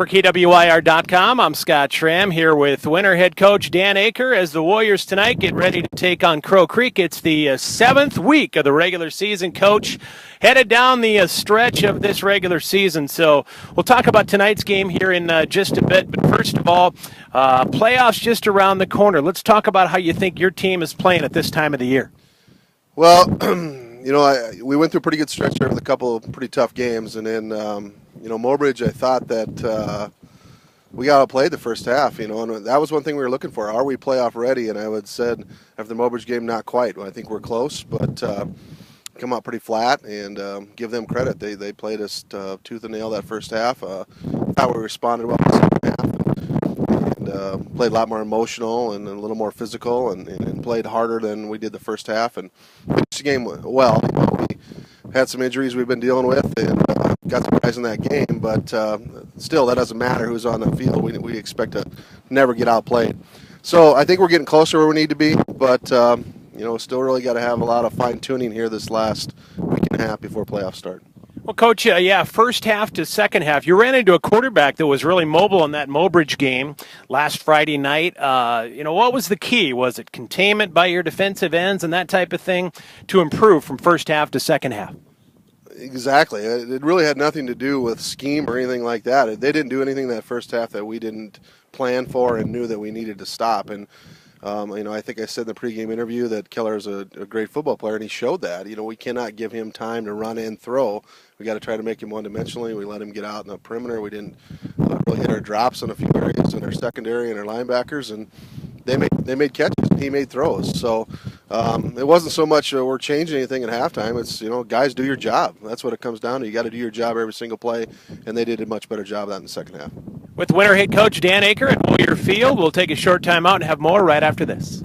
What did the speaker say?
For KWIR.com, I'm Scott Schramm here with Winter head coach Dan Aaker as the Warriors tonight get ready to take on Crow Creek. It's the seventh week of the regular season, Coach, headed down the stretch of this regular season. So we'll talk about tonight's game here in just a bit. But first of all, playoffs just around the corner. Let's talk about how you think your team is playing at this time of the year. Well, we went through a pretty good stretch there with a couple of pretty tough games, and then Mobridge, I thought that we got outplayed the first half, and that was one thing we were looking for. Are we playoff ready? And I would said after the Mobridge game, not quite. I think we're close, but come out pretty flat, and give them credit. They played us tooth and nail that first half. Thought we responded well in the second half, and played a lot more emotional and a little more physical, and played harder than we did the first half, and finished the game well. We had some injuries we've been dealing with, and got some guys in that game, but still, that doesn't matter who's on the field. We expect to never get outplayed. So I think we're getting closer where we need to be, but still really got to have a lot of fine-tuning here this last week and a half before playoffs start. Well, Coach, first half to second half, you ran into a quarterback that was really mobile in that Mobridge game last Friday night. What was the key? Was it containment by your defensive ends and that type of thing to improve from first half to second half? Exactly. It really had nothing to do with scheme or anything like that. They didn't do anything that first half that we didn't plan for and knew that we needed to stop. And I think I said in the pregame interview that Keller is a great football player, and he showed that. We cannot give him time to run and throw. We got to try to make him one-dimensionally. We let him get out in the perimeter. We didn't really hit our drops in a few areas in our secondary and our linebackers, and they made catches and he made throws. So it wasn't so much we're changing anything at halftime. It's guys, do your job. That's what it comes down to. You got to do your job every single play, and they did a much better job of that in the second half. With Winter head coach Dan Aaker at Warrior Field, we'll take a short time out and have more right after this.